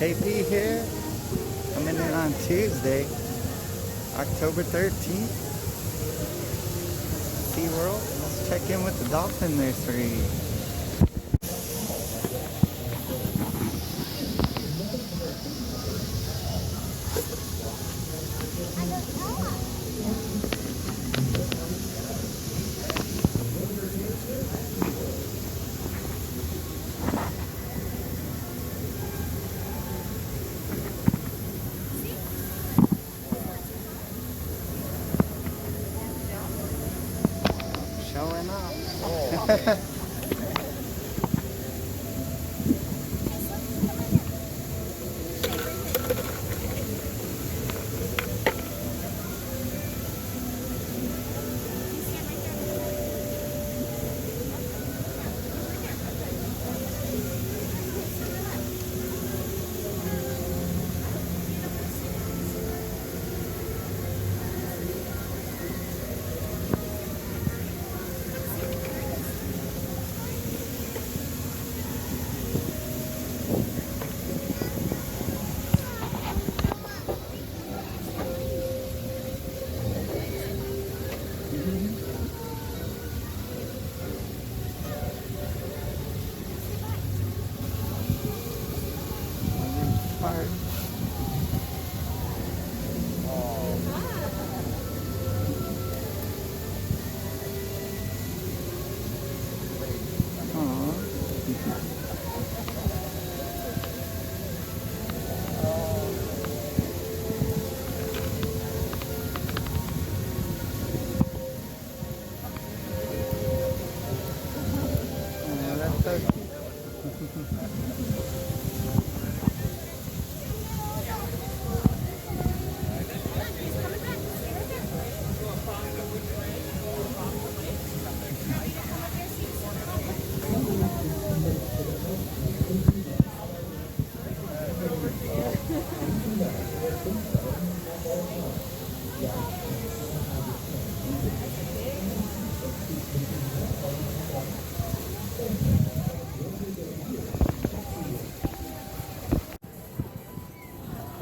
KP here. Coming in on Tuesday, October 13th. SeaWorld. Let's check in with the dolphin nursery. Showing up. Oh.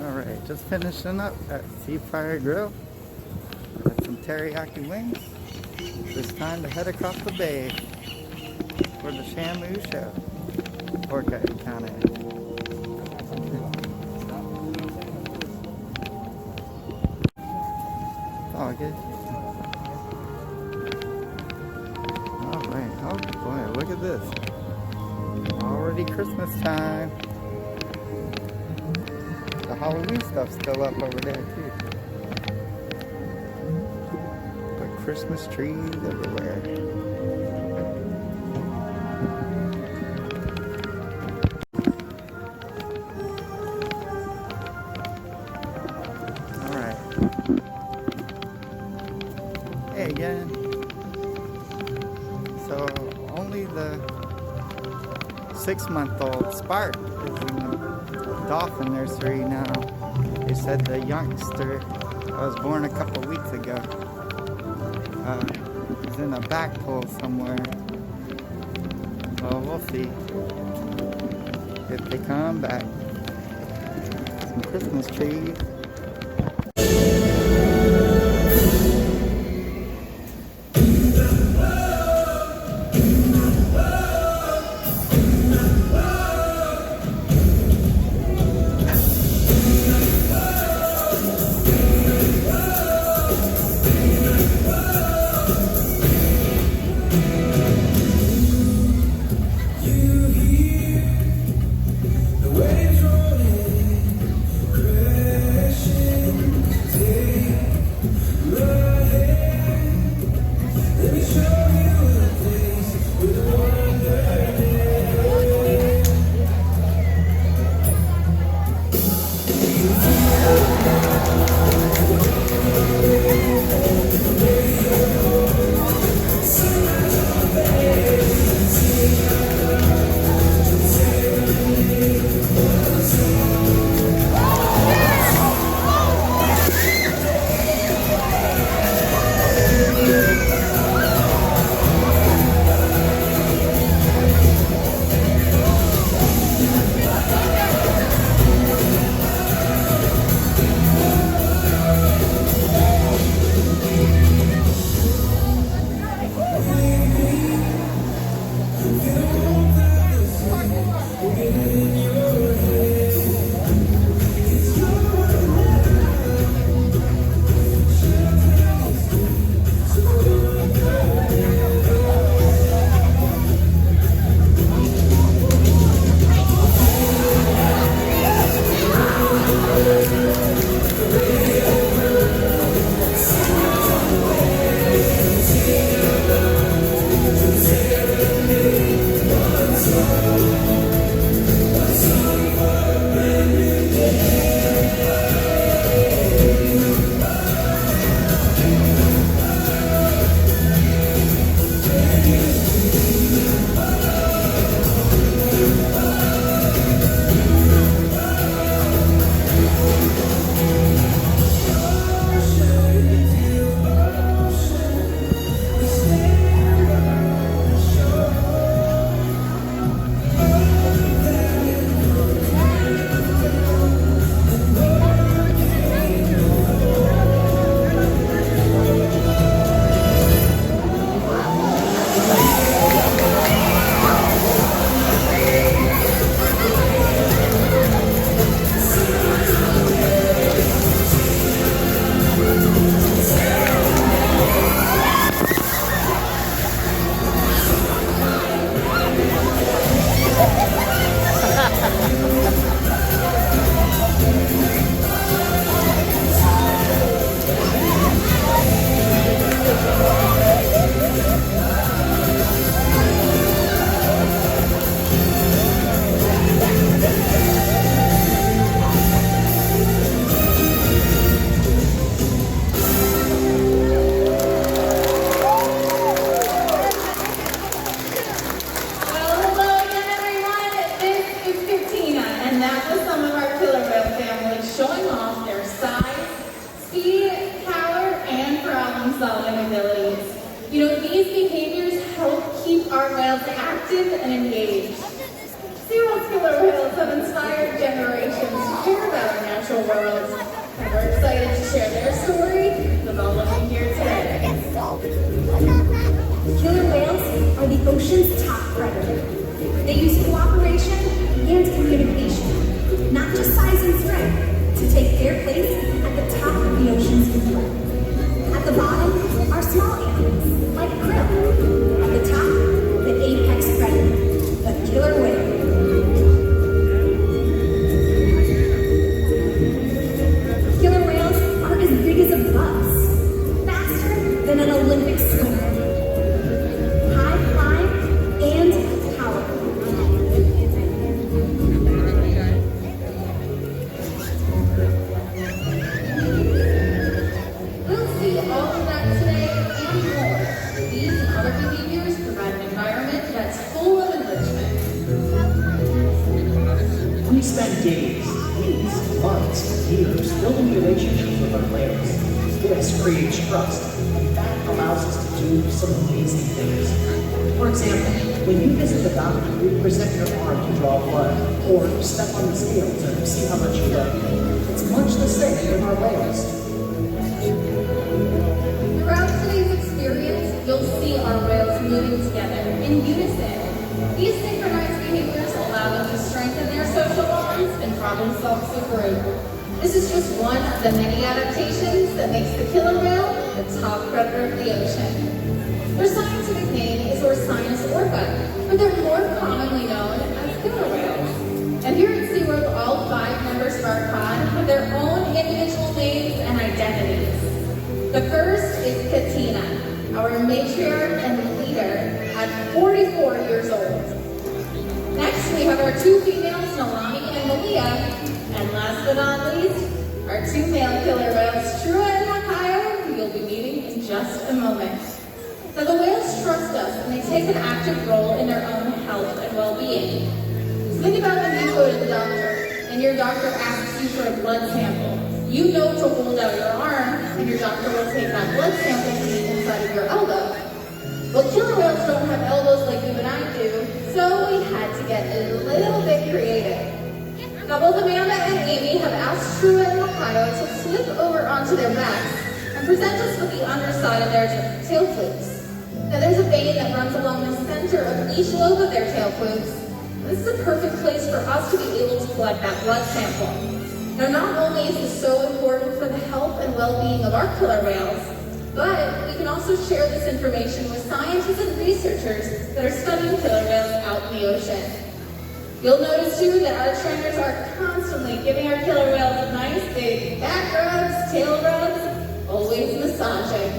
Alright, just finishing up at Sea Fire Grill. Got some teriyaki wings. It's time to head across the bay for the Shamu Show. Orca Show. It's all good. Alright, oh boy, look at this. Already Christmas time. The Halloween stuff's still up over there too. But Christmas trees everywhere. Alright. Hey again. So only the 6-month-old Spark is in the dolphin nursery now. They said the youngster that was born a couple weeks ago is in a back pool somewhere. Well, we'll see if they come back. Some Christmas trees. You know, these behaviors help keep our whales active and engaged. SeaWorld's killer whales have inspired generations to care about our natural world, and we're excited to share their story with all of you here today. Killer whales are the ocean's top predator. They use cooperation and communication, not just size and strength, to take their place at the top of the ocean's floor. At the bottom are small animals, like krill. At the top, the apex predator, the killer whale. Killer whales are as big as a bus, faster than an Olympic swimmer. High climb and powerful. We'll see all of that today and more. These and other behaviors provide an environment that's full of enrichment. We spend days, weeks, months, years building relationships with our whales. This creates trust, and that allows us to do some amazing things. For example, when you visit the doctor, you present your arm to draw blood, or step on the scale to see how much you weigh. It's much the same with our whales. Throughout today's experience, you'll see our whales moving together in unison. These synchronized behaviors allow them to strengthen their social bonds and problem solve as a group. This is just one of the many adaptations that makes the killer whale the top predator of the ocean. Their scientific name is Orcinus orca, but they're more commonly known as killer whales. And here at SeaWorld, all 5 members of our pod have their own individual names and identities. The first is Katina, our matriarch and leader at 44 years old. Next, we have our 2 females, Nalani and Malia. And last but not least, our 2 male killer whales, Trua and Makayo, who you'll be meeting in just a moment. Now, the whales trust us, and they take an active role in their own health and well-being. So think about when you go to the doctor, and your doctor asks you for a blood sample. You know to hold out your arm, and your doctor will take that blood sample from the inside of your elbow. Well, killer whales don't have elbows like you and I do, so we had to get a little bit creative. Now, both Amanda and Amy have asked Trua and Makayo to flip over onto their backs and present us with the underside of their tail flukes. Now, there's a vein that runs along the center of each lobe of their tail flukes. This is a perfect place for us to be able to collect that blood sample. Now, not only is this so important for the health and well-being of our killer whales, but we can also share this information with scientists and researchers that are studying killer whales out in the ocean. You'll notice too that our trainers are constantly giving our killer whales nice say back rubs, tail rubs, always massaging.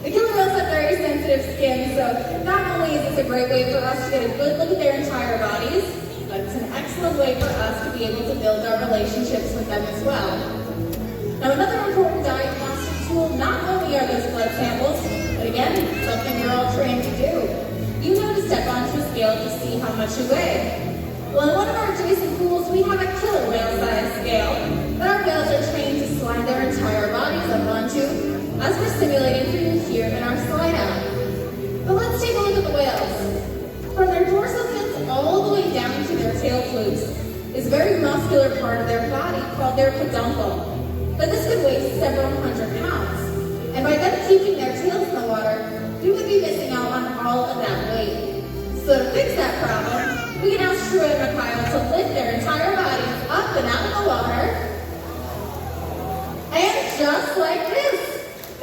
The killer whales have very sensitive skin, so not only is this a great way for us to get a good look at their entire bodies, but it's an excellent way for us to be able to build our relationships with them as well. Now, another important diagnostic tool, not only are those blood samples, but again, something you're all trained to do. You know to step onto a scale to see how much you weigh. Well, in one of our adjacent pools, we have a killer whale size scale that our whales are trained to slide their entire bodies up onto, as we're simulating for you here in our slide out. But let's take a look at the whales. From their dorsal fins all the way down to their tail flukes is a very muscular part of their body called their peduncle. But this could weigh several hundred pounds. And by them keeping their tails in the water, we would be missing out on all of that weight. So to fix that problem, we can ask Trua and Mikhail to lift their entire bodies up and out of the water. And just like this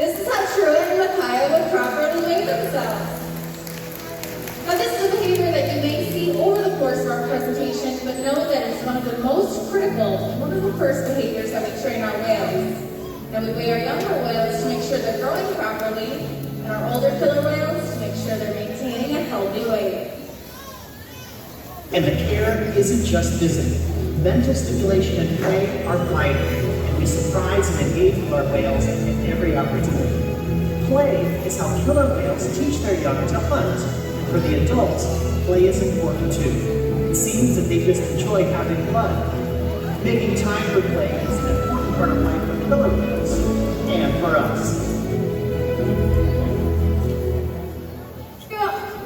is how Trua and Mikhail would properly weigh themselves. Now this is a behavior that you may see over the course of our presentation, but know that it's one of the most critical, one of the first behaviors that we train our whales. And we weigh our younger whales to make sure they're growing properly, and our older killer whales to make sure they're maintaining a healthy weight. And the care isn't just physical. Mental stimulation and play are vital, and we surprise and engage our whales at every opportunity. Play is how killer whales teach their young to hunt. For the adults, play is important too. It seems that they just enjoy having fun. Making time for play is an important part of life for killer whales and for us.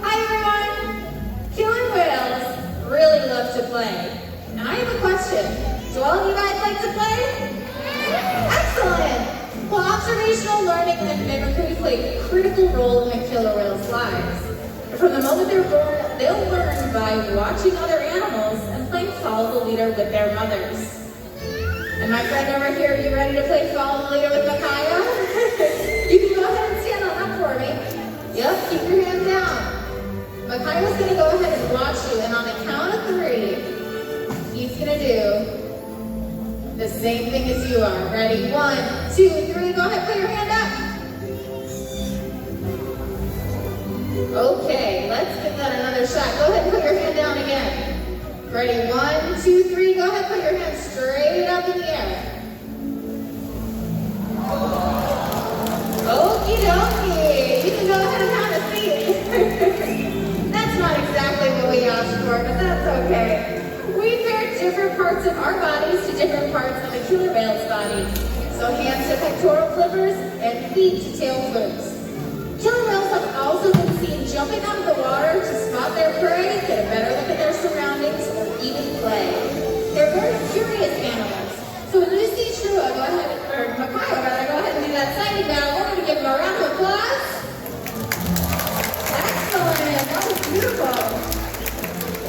Hi everyone! Killer whales really love to play. Now I have a question. Do all of you guys like to play? Excellent! Well, observational learning and mimicry play a critical role in the killer whales' lives. From the moment they're born, they'll learn by watching other animals and playing follow the leader with their mothers. And my friend over here, are you ready to play follow the leader with Mikhail? You can go ahead and stand on up for me. Yep, keep your hand down. Mikhail's gonna go ahead and watch you, and on the count of 3, he's gonna do the same thing as you are. Ready? 1, 2, 3, go ahead, put your hand up. Okay, let's give that another shot. Go ahead and put your hand down again. Ready? 1, 2, 3. Go ahead, put your hand straight up in the air. Okie dokie. You can go ahead and have a seat. That's not exactly what we asked for, but that's okay. We pair different parts of our bodies to different parts of the killer whale's body. So hands to pectoral flippers and feet to tail flukes. Killer whales have also been seen jumping out of the water to spot their prey, get a better look at their surroundings, or even play. They're very curious animals. So when you see Trua, go ahead, or Mikhail rather, go ahead and do that sighting bow. We're going to give him a round of applause. Excellent, that was beautiful.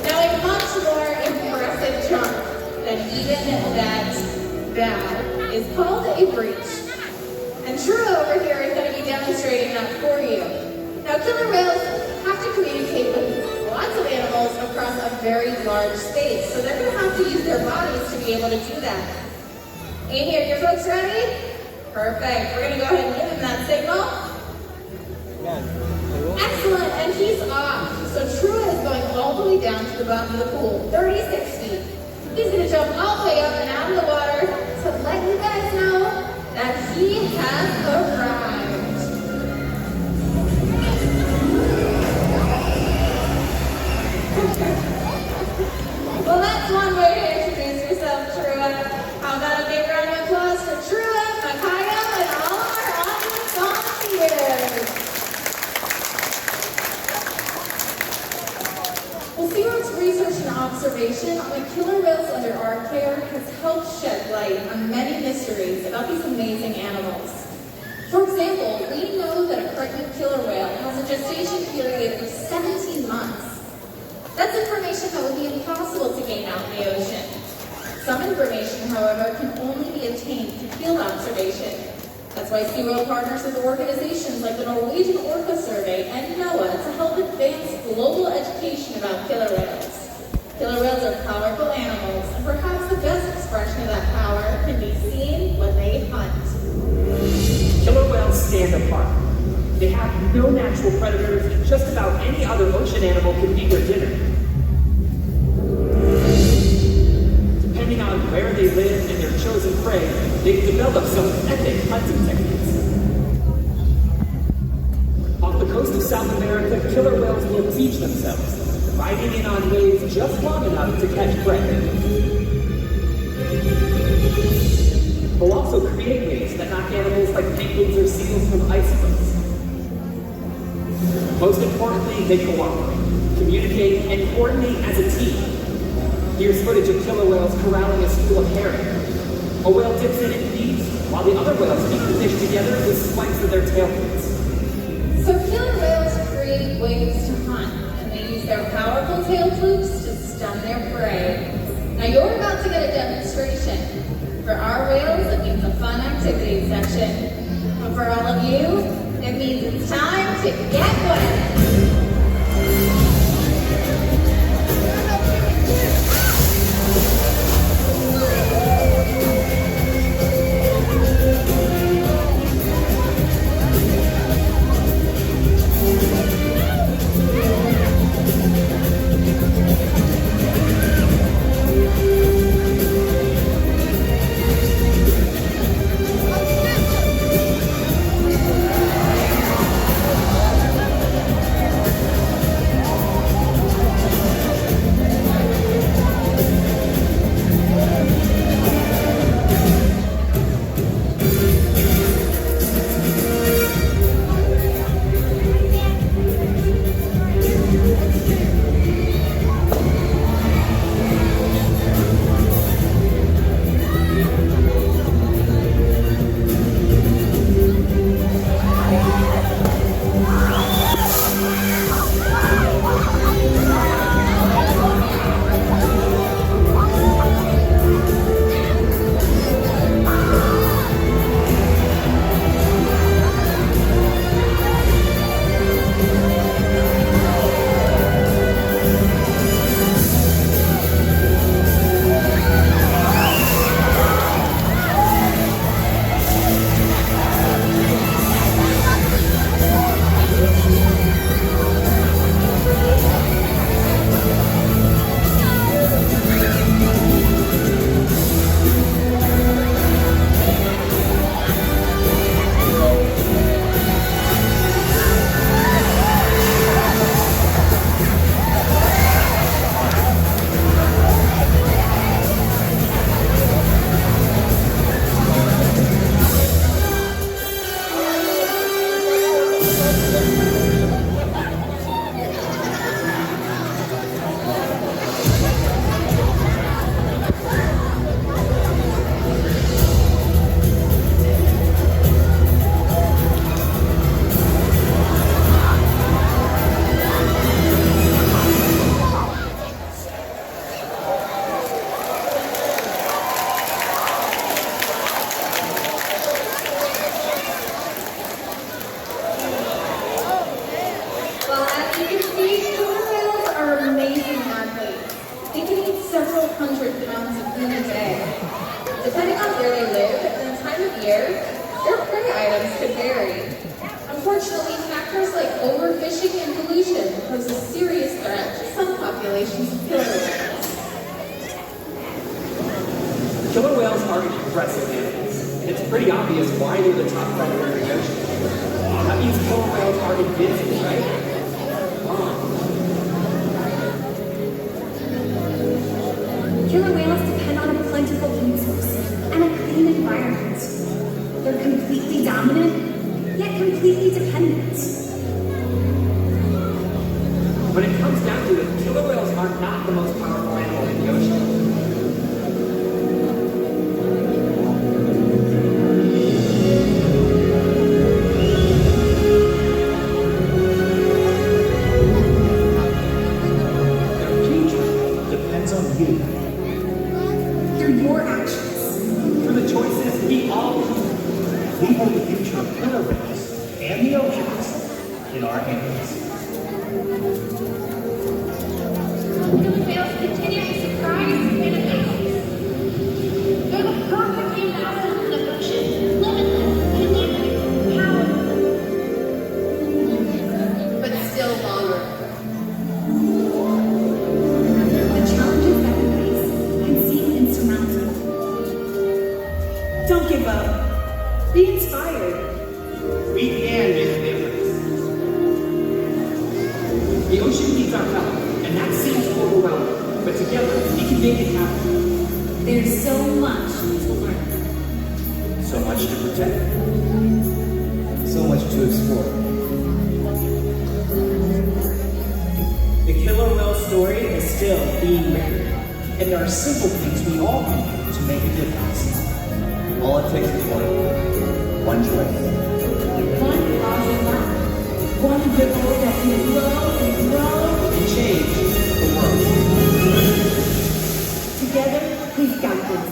Now a much more impressive jump than even that bow is called a breach. And Trua over here is going to be demonstrating that for you. Now, killer whales have to communicate with lots of animals across a very large space, so they're going to have to use their bodies to be able to do that. Amy, are your folks ready? Perfect. We're going to go ahead and give him that signal. Excellent, and he's off. So Trua is going all the way down to the bottom of the pool, 36 feet. He's going to jump all the way up and out of the water to let you guys know that he has arrived. Well, that's one way to introduce yourself, Trua. How about a big round of applause for Trua, Mikhail, and all of our audience volunteers. Well, SeaWorld's research and observation on the killer whales under our care has helped shed light on many mysteries about these amazing animals. For example, we know that a pregnant killer whale has a gestation period of 17 months. That's information that would be impossible to gain out in the ocean. Some information, however, can only be obtained through field observation. That's why SeaWorld partners with organizations like the Norwegian Orca Survey and NOAA to help advance global education about killer whales. Killer whales are powerful animals, and perhaps the best expression of that power can be seen when stand apart. They have no natural predators, and just about any other ocean animal can be their dinner. Depending on where they live and their chosen prey, they've developed some epic hunting techniques. Off the coast of South America, killer whales will teach themselves, riding in on waves just long enough to catch prey. They'll also create waves that knock animals like penguins or seals from icebergs. Most importantly, they cooperate, communicate, and coordinate as a team. Here's footage of killer whales corralling a school of herring. A whale dips in and feeds, while the other whales keep the fish together with spikes of their tail fins. So killer whales create ways to hunt, and they use their powerful tail flukes to stun their prey. Now you're about to get a demonstration. For our whales, it means a fun activity section. But for all of you, it means it's time to get wet. Depending on where they live and the time of year, their prey items could vary. Unfortunately, factors like overfishing and pollution pose a serious threat to some populations of killer whales. Killer whales are impressive animals, and it's pretty obvious why they're the top predator in the ocean. That means killer whales are invincible, right? Killer whales depend on a plentiful food source and a clean environment. They're completely dominant, yet completely dependent. When it comes down to it, killer whales are not the most powerful animal in the ocean. Their future depends on you. Through your actions. Through the choices we all make. We hold the future of killer whales and the oceans in our hands. Killer whales continue to surprise and amaze us. They're the perfect ambassadors of the ocean, limitless, connected, powerful. Don't give up. Be inspired. We can make a difference. The ocean needs our help, and that seems overwhelming. But together, we can make it happen. There's so much to learn. So much to protect. So much to explore. The killer whale story is still being written. And there are simple things we all can do to make a difference. All it takes is one choice. One positive act. One ripple that can grow and grow. And change the world. Together, we've got this.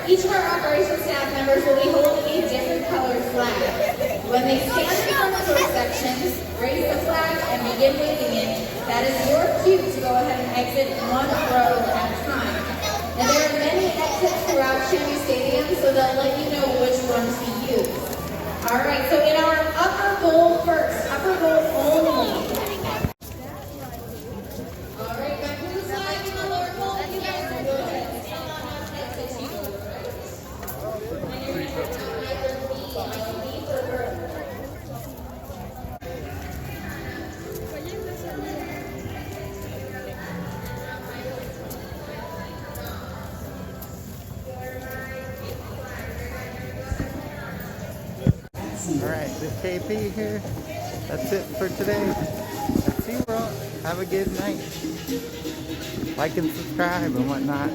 Each of our operations staff members will be holding a different colored flag. When they stand in front of those sections, raise the flag begin waving it, that is your cue to go ahead and exit one row at a time. Now there are many exits throughout Sherry Stadium, so they'll let you know which one to use. All right, so in our upper bowl first, upper bowl only. All right, back to the side in the lower bowl. You guys can go ahead and stand on up exit to your right. And you're going to have either B for bird. Alright, this KP here. That's it for today at SeaWorld. Have a good night. Like and subscribe and whatnot.